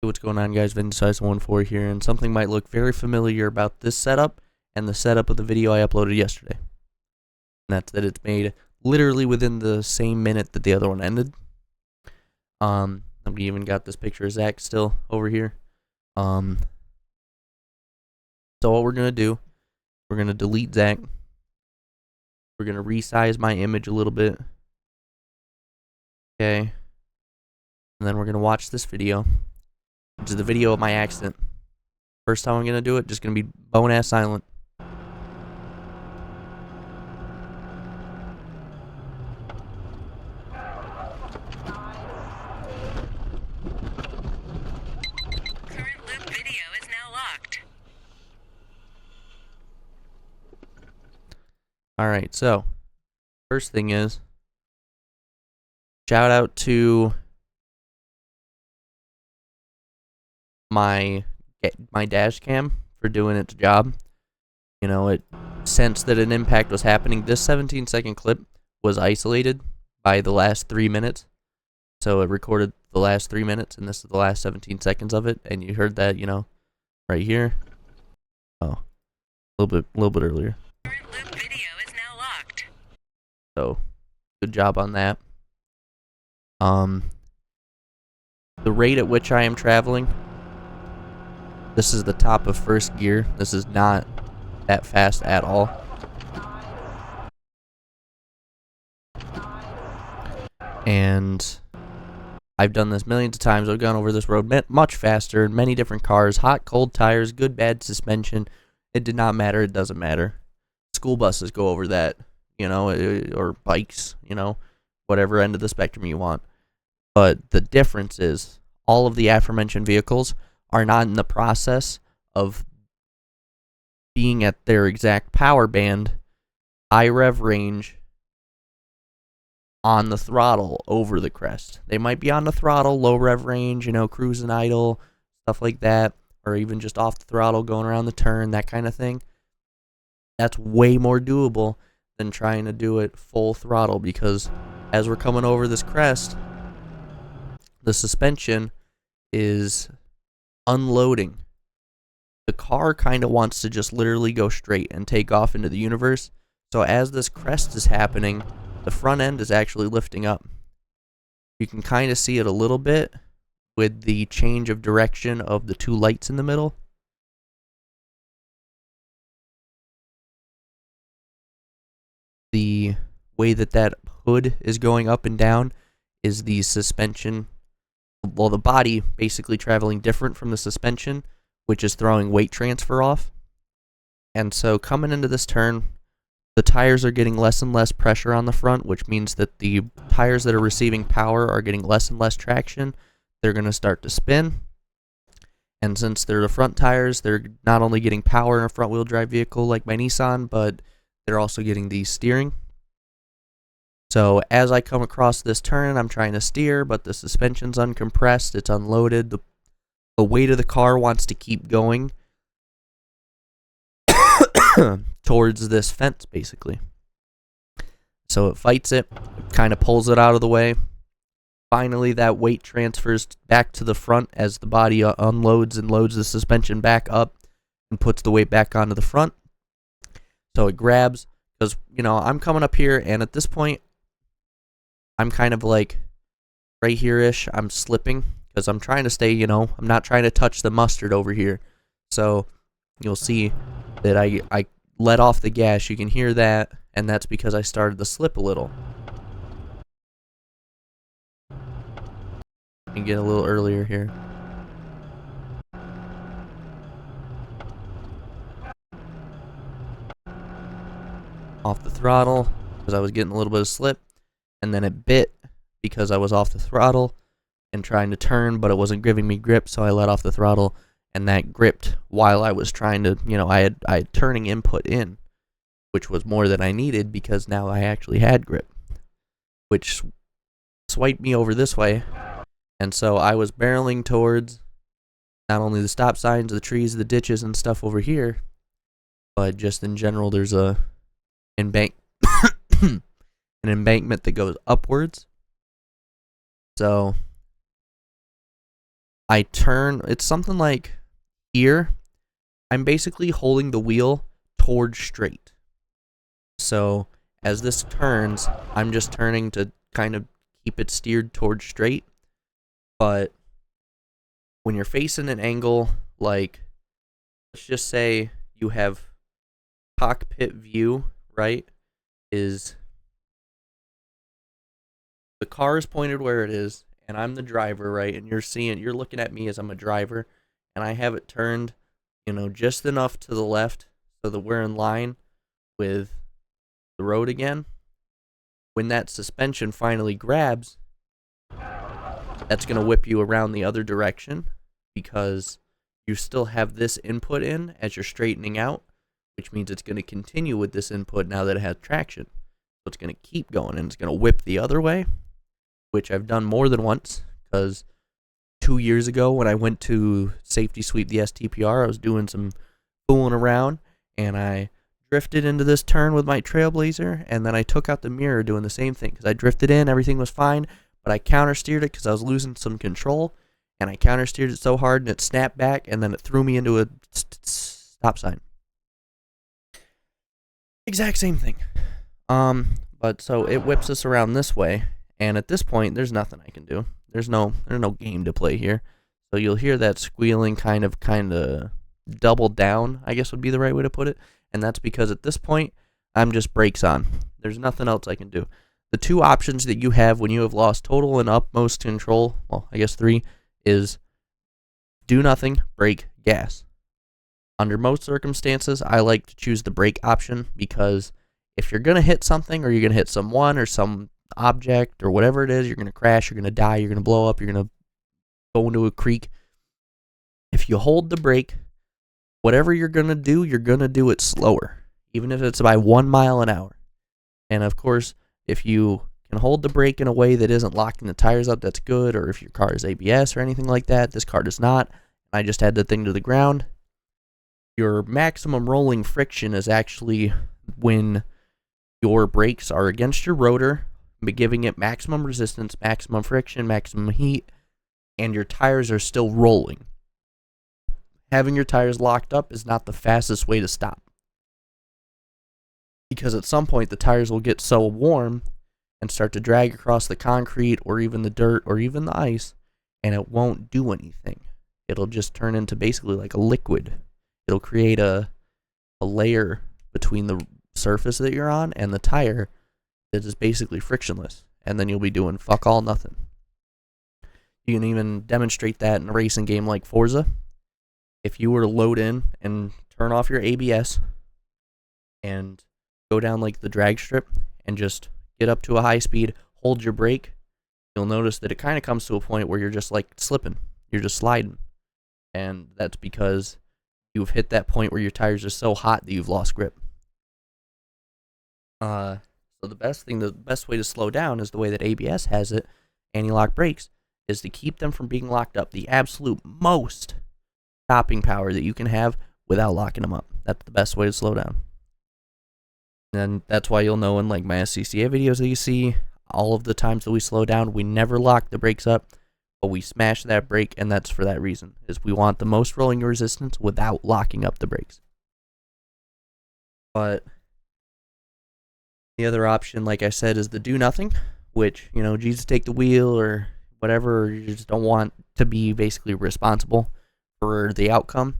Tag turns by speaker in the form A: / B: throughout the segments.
A: Hey, what's going on, guys? Vintage14 here, and something might look very familiar about this setup and the setup of the video I uploaded yesterday. And that's that it's made literally within the same minute that the other one ended. Somebody even got this picture of Zach still over here. So what we're gonna do, we're gonna delete Zach. We're gonna resize my image a little bit. Okay. And then we're gonna watch this video, which is the video of my accident. First time I'm gonna do it, just gonna be bone-ass silent.
B: Current loop video is now locked.
A: Alright, so first thing is, shout out to my dash cam for doing its job. You know, it sensed that an impact was happening. This 17-second clip was isolated by the last 3 minutes. So it recorded the last 3 minutes, and this is the last 17 seconds of it. And you heard that, you know, right here. Oh, a little bit earlier.
B: Current loop video is now locked.
A: So, good job on that. The rate at which I am traveling, this is the top of first gear. This is not that fast at all. And I've done this millions of times. I've gone over this road much faster, many different cars, hot, cold tires, good, bad suspension. It did not matter. It doesn't matter. School buses go over that, you know, or bikes, you know, whatever end of the spectrum you want. But the difference is all of the aforementioned vehicles are not in the process of being at their exact power band, high rev range, on the throttle over the crest. They might be on the throttle, low rev range, you know, cruising idle, stuff like that, or even just off the throttle, going around the turn, that kind of thing. That's way more doable than trying to do it full throttle, because as we're coming over this crest, the suspension is unloading. The car kind of wants to just literally go straight and take off into the universe. So as this crest is happening, the front end is actually lifting up. You can kind of see it a little bit with the change of direction of the two lights in the middle. The way that hood is going up and down is the suspension, well, the body basically traveling different from the suspension, which is throwing weight transfer off. And so coming into this turn, the tires are getting less and less pressure on the front, which means that the tires that are receiving power are getting less and less traction. They're going to start to spin. And since they're the front tires, they're not only getting power in a front-wheel drive vehicle like my Nissan, but they're also getting the steering. So as I come across this turn, I'm trying to steer, but the suspension's uncompressed, it's unloaded. The weight of the car wants to keep going towards this fence, basically. So it fights it, kind of pulls it out of the way. Finally, that weight transfers back to the front as the body unloads and loads the suspension back up and puts the weight back onto the front. So it grabs, because, you know, I'm coming up here, and at this point, I'm kind of like right here-ish. I'm slipping, because I'm trying to stay, you know, I'm not trying to touch the mustard over here. So you'll see that I let off the gas. You can hear that, and that's because I started to slip a little. And get a little earlier here. Off the throttle, because I was getting a little bit of slip, and then it bit because I was off the throttle and trying to turn, but it wasn't giving me grip, so I let off the throttle, and that gripped while I was trying to, you know, I had turning input in, which was more than I needed, because now I actually had grip, which swiped me over this way. And so I was barreling towards not only the stop signs, the trees, the ditches, and stuff over here, but just in general, there's an embankment that goes upwards. So I turn, it's something like here, I'm basically holding the wheel towards straight. So as this turns, I'm just turning to kind of keep it steered towards straight. But when you're facing an angle, like, let's just say you have cockpit view, right? Is the car is pointed where it is, and I'm the driver, right? And you're looking at me as I'm a driver, and I have it turned, just enough to the left so that we're in line with the road again. When that suspension finally grabs, that's going to whip you around the other direction because you still have this input in as you're straightening out, which means it's going to continue with this input now that it has traction. So it's going to keep going, and it's going to whip the other way, which I've done more than once because 2 years ago when I went to safety sweep the STPR, I was doing some fooling around, and I drifted into this turn with my Trailblazer, and then I took out the mirror doing the same thing because I drifted in, everything was fine, but I counter-steered it because I was losing some control, and I counter-steered it so hard, and it snapped back, and then it threw me into a stop sign. Exact same thing. But so it whips us around this way, and at this point, there's nothing I can do. There's no game to play here. So you'll hear that squealing kind of double down, I guess would be the right way to put it. And that's because at this point, I'm just brakes on. There's nothing else I can do. The two options that you have when you have lost total and utmost control, well, I guess 3, is do nothing, brake, gas. Under most circumstances, I like to choose the brake option because if you're going to hit something or you're going to hit someone or some object or whatever it is, you're going to crash, you're going to die, you're going to blow up, you're going to go into a creek. If you hold the brake, whatever you're going to do it slower, even if it's by 1 mile an hour. And of course, if you can hold the brake in a way that isn't locking the tires up, that's good. Or if your car is ABS or anything like that, this car does not. I just had the thing to the ground. Your maximum rolling friction is actually when your brakes are against your rotor, giving it maximum resistance, maximum friction, maximum heat, and your tires are still rolling. Having your tires locked up is not the fastest way to stop. Because at some point the tires will get so warm and start to drag across the concrete or even the dirt or even the ice, and it won't do anything. It'll just turn into basically like a liquid. It'll create a layer between the surface that you're on and the tire that is basically frictionless, and then you'll be doing fuck all nothing. You can even demonstrate that in a racing game like Forza. If you were to load in and turn off your ABS and go down like the drag strip and just get up to a high speed, hold your brake, you'll notice that it kind of comes to a point where you're just like slipping. You're just sliding. And that's because you've hit that point where your tires are so hot that you've lost grip. So the best way to slow down is the way that ABS has it, anti-lock brakes, is to keep them from being locked up. The absolute most stopping power that you can have without locking them up. That's the best way to slow down. And that's why you'll know in like my SCCA videos that you see, all of the times that we slow down, we never lock the brakes up, but we smash that brake, and that's for that reason, is we want the most rolling resistance without locking up the brakes. But the other option, like I said, is the do nothing, which, Jesus take the wheel or whatever, or you just don't want to be basically responsible for the outcome,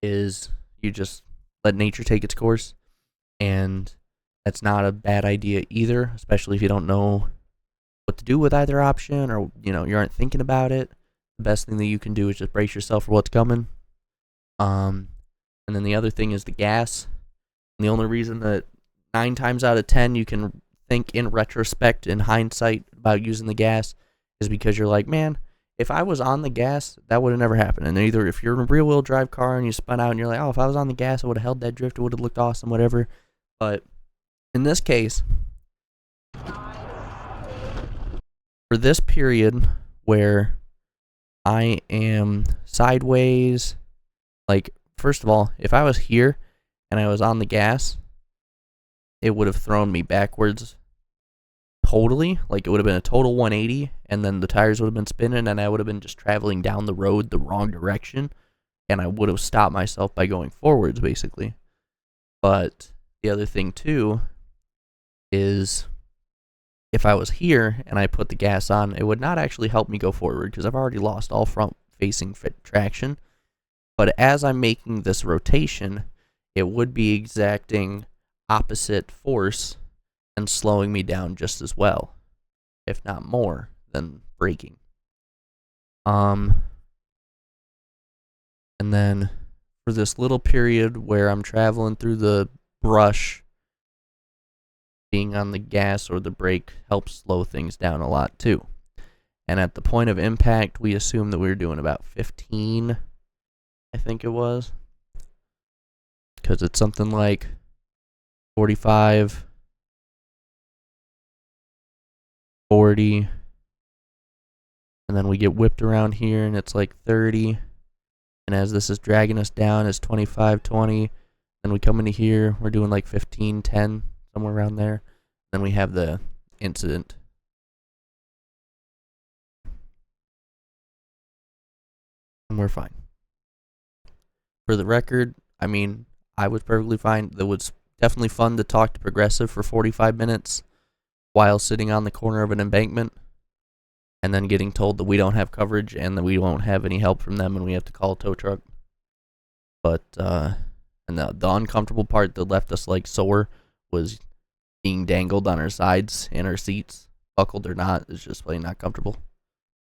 A: is you just let nature take its course. And that's not a bad idea either, especially if you don't know what to do with either option or, you aren't thinking about it. The best thing that you can do is just brace yourself for what's coming. And then the other thing is the gas. And the only reason that 9 times out of 10 you can think in retrospect, in hindsight, about using the gas is because you're like, man, if I was on the gas, that would have never happened. And either if you're in a rear-wheel drive car and you spun out and you're like, oh, if I was on the gas, I would have held that drift, it would have looked awesome, whatever. But in this case, for this period where I am sideways, like, first of all, if I was here and I was on the gas, it would have thrown me backwards totally. Like, it would have been a total 180, and then the tires would have been spinning, and I would have been just traveling down the road the wrong direction, and I would have stopped myself by going forwards, basically. But the other thing, too, is if I was here and I put the gas on, it would not actually help me go forward because I've already lost all front-facing traction. But as I'm making this rotation, it would be exacting opposite force and slowing me down just as well, if not more, than braking. And then for this little period where I'm traveling through the brush, being on the gas or the brake helps slow things down a lot too. And at the point of impact, we assumed that we were doing about 15, I think it was, because it's something like 45, 40, and then we get whipped around here and it's like 30, and as this is dragging us down, it's 25, 20, then we come into here, we're doing like 15, 10, somewhere around there. Then we have the incident. And we're fine. For the record, I mean, I was perfectly fine. It was definitely fun to talk to Progressive for 45 minutes while sitting on the corner of an embankment and then getting told that we don't have coverage and that we won't have any help from them and we have to call a tow truck. But, and the uncomfortable part that left us like sore was being dangled on our sides in our seats, buckled or not, is just plain not comfortable.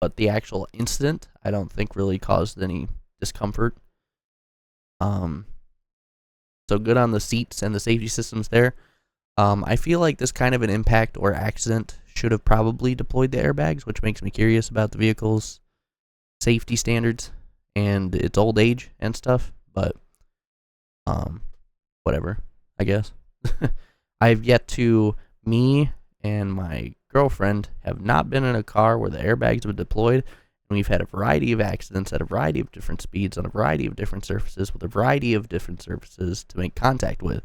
A: But the actual incident, I don't think really caused any discomfort. So good on the seats and the safety systems there. I feel like this kind of an impact or accident should have probably deployed the airbags, which makes me curious about the vehicle's safety standards and its old age and stuff. But, whatever, I guess. I've yet to, me and my girlfriend have not been in a car where the airbags have been deployed, and we've had a variety of accidents at a variety of different speeds on a variety of different surfaces with a variety of different surfaces to make contact with.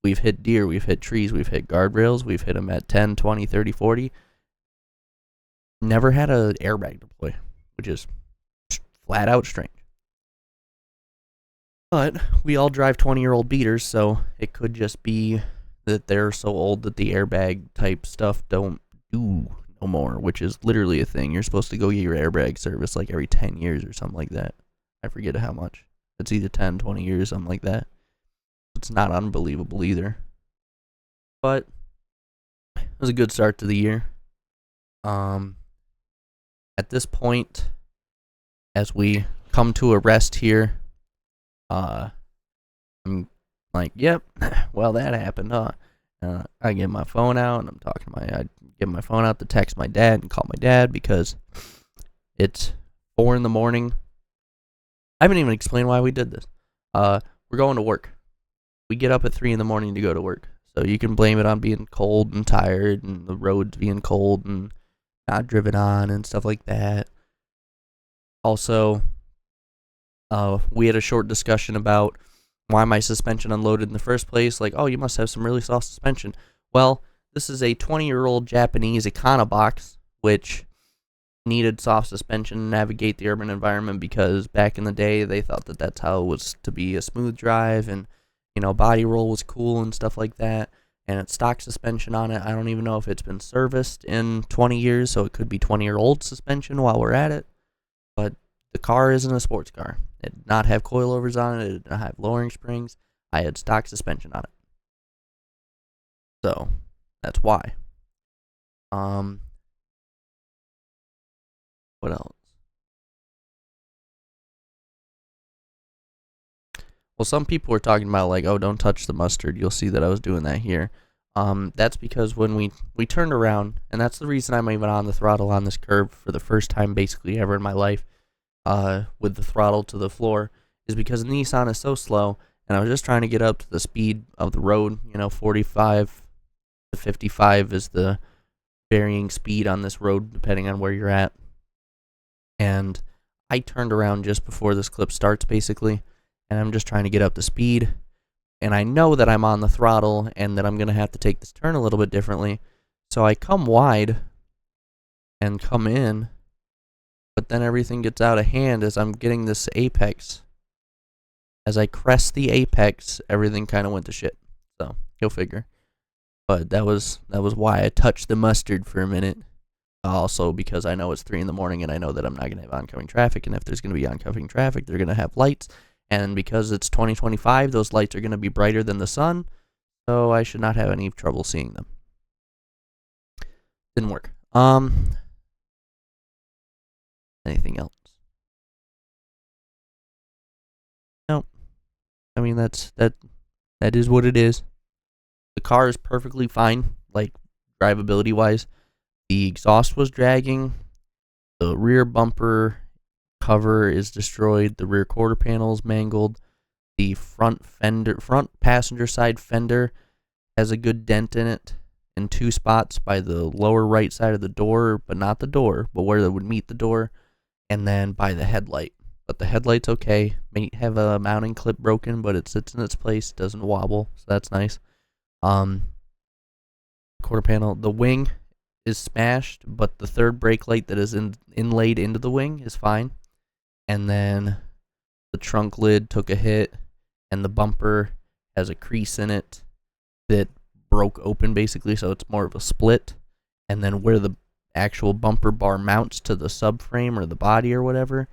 A: We've hit deer, we've hit trees, we've hit guardrails, we've hit them at 10, 20, 30, 40. Never had an airbag deploy, which is flat out strange. But we all drive 20-year-old beaters, so it could just be that they're so old that the airbag type stuff don't do no more, which is literally a thing. You're supposed to go get your airbag service like every 10 years or something like that. I forget how much. It's either 10, 20 years, something like that. It's not unbelievable either. But it was a good start to the year. At this point, as we come to a rest here, I'm like, yep, well, that happened, huh? I get my phone out, and I get my phone out to text my dad and call my dad because it's 4 in the morning. I haven't even explained why we did this. We're going to work. We get up at 3 in the morning to go to work. So you can blame it on being cold and tired and the roads being cold and not driven on and stuff like that. Also, we had a short discussion about why my suspension unloaded in the first place. Like, oh, you must have some really soft suspension. Well, this is a 20-year-old Japanese Econo box, which needed soft suspension to navigate the urban environment because back in the day they thought that that's how it was to be a smooth drive, and body roll was cool and stuff like that. And it's stock suspension on it. I don't even know if it's been serviced in 20 years, so it could be 20-year-old suspension while we're at it. But the car isn't a sports car. It did not have coilovers on it. It did not have lowering springs. I had stock suspension on it. So, that's why. What else? Well, some people were talking about like, oh, don't touch the mustard. You'll see that I was doing that here. That's because when we turned around, and that's the reason I'm even on the throttle on this curve for the first time basically ever in my life, with the throttle to the floor, is because the Nissan is so slow, and I was just trying to get up to the speed of the road. 45 to 55 is the varying speed on this road depending on where you're at. And I turned around just before this clip starts basically, and I'm just trying to get up to speed, and I know that I'm on the throttle and that I'm going to have to take this turn a little bit differently. So I come wide and come in, but then everything gets out of hand as I'm getting this apex. As I crest the apex, everything kind of went to shit. So, you'll figure. But that was why I touched the mustard for a minute. Also because I know it's 3 in the morning and I know that I'm not going to have oncoming traffic, and if there's going to be oncoming traffic, they're going to have lights, and because it's 2025, those lights are going to be brighter than the sun, so I should not have any trouble seeing them. Didn't work. Anything else? No. I mean, that is what it is. The car is perfectly fine, like drivability wise. The exhaust was dragging. The rear bumper cover is destroyed. The rear quarter panel is mangled. The front passenger side fender has a good dent in it in 2 spots by the lower right side of the door, but not the door, but where it would meet the door, and then by the headlight. But the headlight's okay. May have a mounting clip broken, but it sits in its place, doesn't wobble, so that's nice. Quarter panel, the wing is smashed, but the third brake light that is inlaid into the wing is fine. And then the trunk lid took a hit, and the bumper has a crease in it that broke open basically, so it's more of a split. And then where the actual bumper bar mounts to the subframe or the body or whatever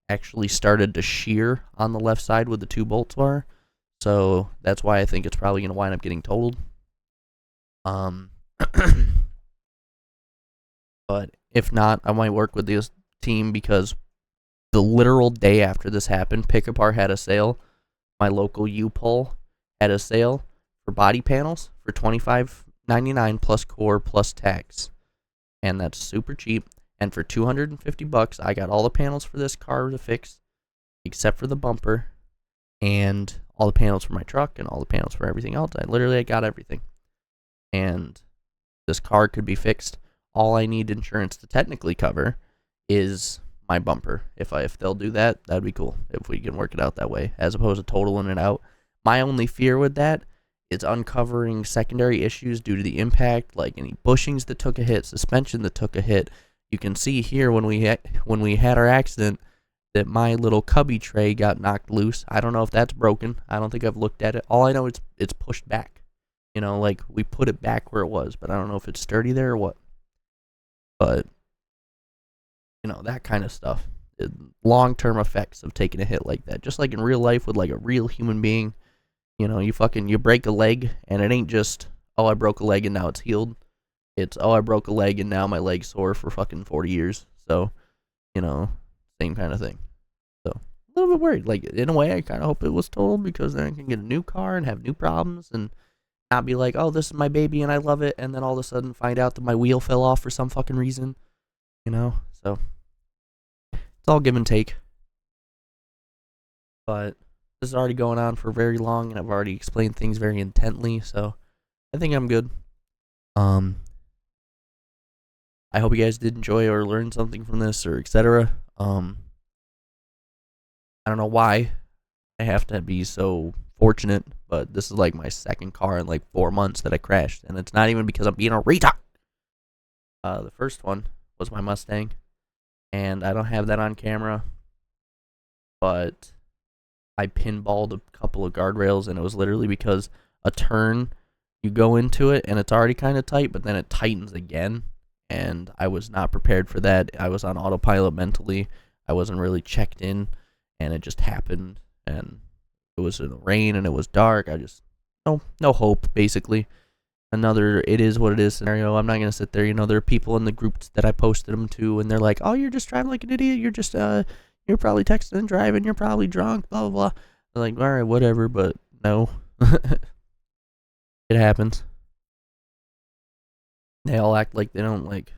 A: actually started to shear on the left side where the 2 bolts are. So that's why I think it's probably going to wind up getting totaled. But if not, I might work with this team, because the literal day after this happened, Pick-A-Par had a sale. My local U-Pull had a sale for body panels for $25.99 plus core plus tax. And that's super cheap. And for $250, I got all the panels for this car to fix, except for the bumper, and all the panels for my truck, and all the panels for everything else. I got everything. And this car could be fixed. All I need insurance to technically cover is my bumper. If they'll do that, that'd be cool. If we can work it out that way, as opposed to totaling it out. My only fear with that is uncovering secondary issues due to the impact, like any bushings that took a hit, suspension that took a hit. You can see here when we had our accident that my little cubby tray got knocked loose. I don't know if that's broken. I don't think I've looked at it. All I know is it's pushed back. You know, like we put it back where it was, but I don't know if it's sturdy there or what. But, you know, that kind of stuff. Long-term effects of taking a hit like that. Just like in real life with like a real human being. You know, you break a leg, and it ain't just, oh, I broke a leg and now it's healed. It's, oh, I broke a leg and now my leg's sore for fucking 40 years. So, you know, same kind of thing. So, a little bit worried. Like, in a way, I kind of hope it was totaled, because then I can get a new car and have new problems and not be like, oh, this is my baby and I love it, and then all of a sudden find out that my wheel fell off for some fucking reason. You know? So, it's all give and take. But this is already going on for very long, and I've already explained things very intently, so I think I'm good. I hope you guys did enjoy or learn something from this, or etc. I don't know why I have to be so fortunate, but this is like my second car in like 4 months that I crashed, and it's not even because I'm being a retard. The first one was my Mustang, and I don't have that on camera, but I pinballed a couple of guardrails, and it was literally because a turn, you go into it, and it's already kind of tight, but then it tightens again, and I was not prepared for that. I was on autopilot mentally. I wasn't really checked in, and it just happened, and it was in the rain, and it was dark. I just, no hope, basically. Another it is what it is scenario. I'm not going to sit there. You know, there are people in the groups that I posted them to, and they're like, oh, you're just driving like an idiot. You're just, you're probably texting and driving. You're probably drunk, blah, blah, blah. I'm like, all right, whatever, but no. It happens. They all act like they don't, like,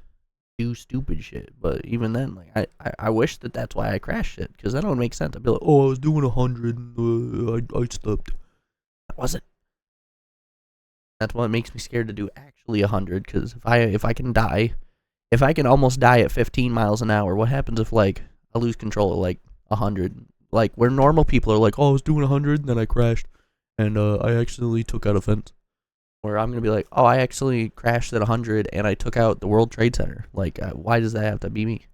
A: do stupid shit. But even then, like, I wish that that's why I crashed it, because that don't make sense. I'd be like, oh, I was doing 100, and I stopped. I wasn't. That's what makes me scared to do actually 100, because if I can die, if I can almost die at 15 miles an hour, what happens if, like, I lose control at, like, 100? Like, where normal people are like, oh, I was doing 100, and then I crashed, and I accidentally took out a fence. where I'm gonna be like, oh, I actually crashed at 100 and I took out the World Trade Center. Like, why does that have to be me?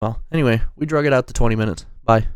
A: Well, anyway, we drug it out to 20 minutes. Bye.